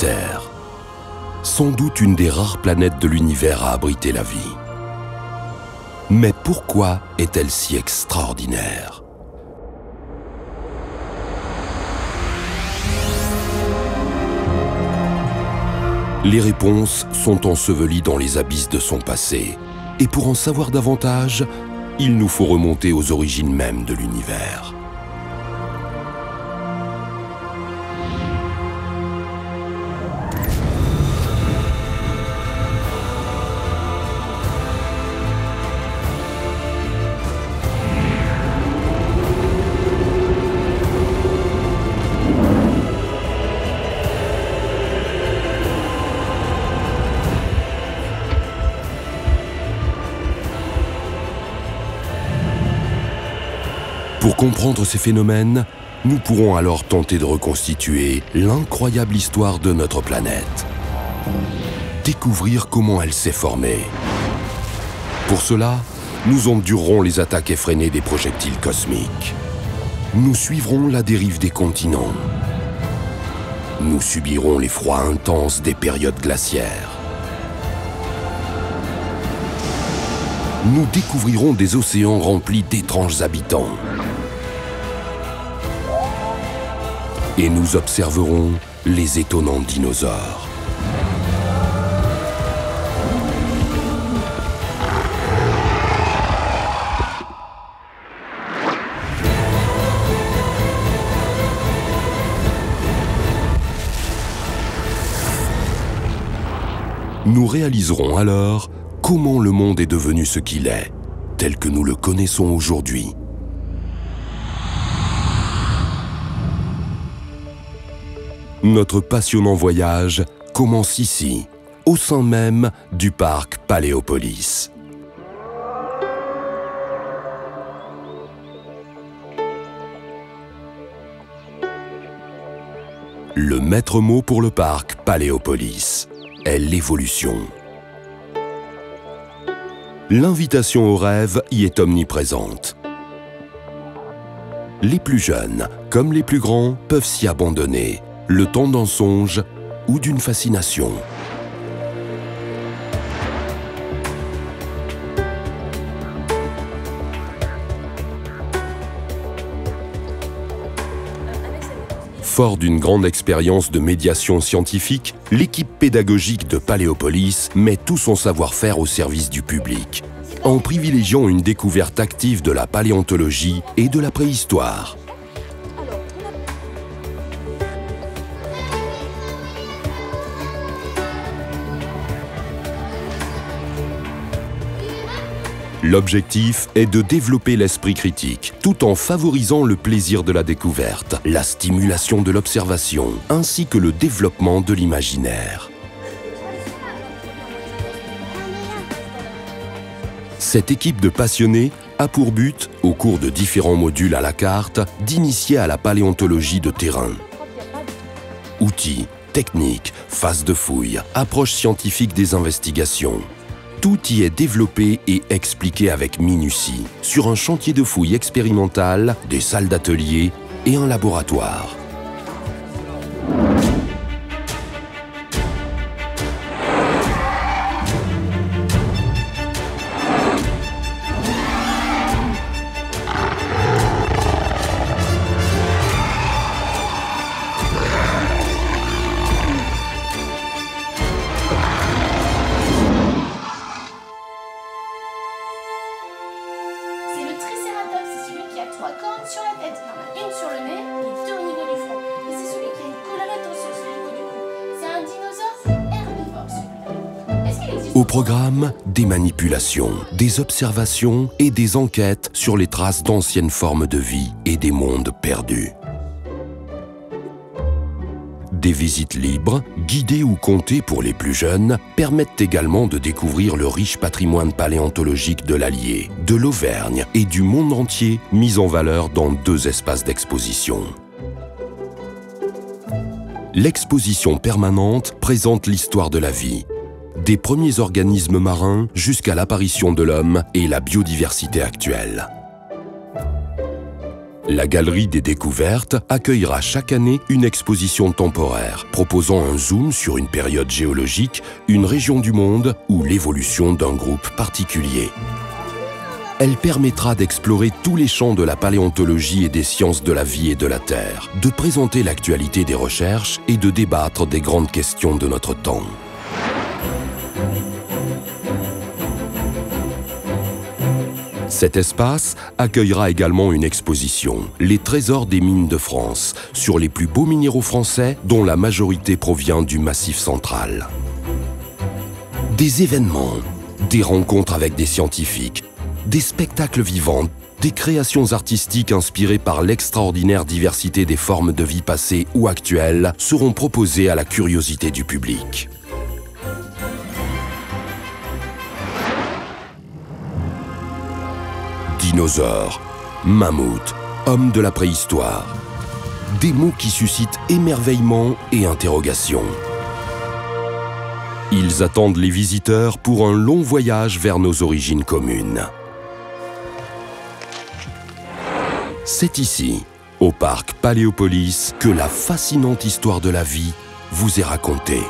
Terre. Sans doute une des rares planètes de l'univers à abriter la vie. Mais pourquoi est-elle si extraordinaire? Les réponses sont ensevelies dans les abysses de son passé. Et pour en savoir davantage, il nous faut remonter aux origines mêmes de l'univers. Pour comprendre ces phénomènes, nous pourrons alors tenter de reconstituer l'incroyable histoire de notre planète. Découvrir comment elle s'est formée. Pour cela, nous endurerons les attaques effrénées des projectiles cosmiques. Nous suivrons la dérive des continents. Nous subirons les froids intenses des périodes glaciaires. Nous découvrirons des océans remplis d'étranges habitants. Et nous observerons les étonnants dinosaures. Nous réaliserons alors comment le monde est devenu ce qu'il est, tel que nous le connaissons aujourd'hui. Notre passionnant voyage commence ici, au sein même du parc Paléopolis. Le maître mot pour le parc Paléopolis est l'évolution. L'invitation au rêve y est omniprésente. Les plus jeunes, comme les plus grands, peuvent s'y abandonner, le temps d'un songe ou d'une fascination. Fort d'une grande expérience de médiation scientifique, l'équipe pédagogique de Paléopolis met tout son savoir-faire au service du public, en privilégiant une découverte active de la paléontologie et de la préhistoire. L'objectif est de développer l'esprit critique, tout en favorisant le plaisir de la découverte, la stimulation de l'observation, ainsi que le développement de l'imaginaire. Cette équipe de passionnés a pour but, au cours de différents modules à la carte, d'initier à la paléontologie de terrain. Outils, techniques, phases de fouille, approche scientifique des investigations. Tout y est développé et expliqué avec minutie, sur un chantier de fouilles expérimental, des salles d'atelier et un laboratoire. Sur la tête, une sur le nez et deux au niveau du front. Et c'est celui qui a une collerette osseuse au niveau du cou. C'est un dinosaure herbivore celui-là. Est-ce qu'il existe... Au programme, des manipulations, des observations et des enquêtes sur les traces d'anciennes formes de vie et des mondes perdus. Des visites libres, guidées ou comptées pour les plus jeunes, permettent également de découvrir le riche patrimoine paléontologique de l'Allier, de l'Auvergne et du monde entier, mis en valeur dans 2 espaces d'exposition. L'exposition permanente présente l'histoire de la vie, des premiers organismes marins jusqu'à l'apparition de l'homme et la biodiversité actuelle. La Galerie des Découvertes accueillera chaque année une exposition temporaire, proposant un zoom sur une période géologique, une région du monde ou l'évolution d'un groupe particulier. Elle permettra d'explorer tous les champs de la paléontologie et des sciences de la vie et de la Terre, de présenter l'actualité des recherches et de débattre des grandes questions de notre temps. Cet espace accueillera également une exposition, Les Trésors des mines de France, sur les plus beaux minéraux français dont la majorité provient du Massif central. Des événements, des rencontres avec des scientifiques, des spectacles vivants, des créations artistiques inspirées par l'extraordinaire diversité des formes de vie passées ou actuelles seront proposées à la curiosité du public. Dinosaures, mammouths, hommes de la préhistoire. Des mots qui suscitent émerveillement et interrogation. Ils attendent les visiteurs pour un long voyage vers nos origines communes. C'est ici, au parc Paléopolis, que la fascinante histoire de la vie vous est racontée.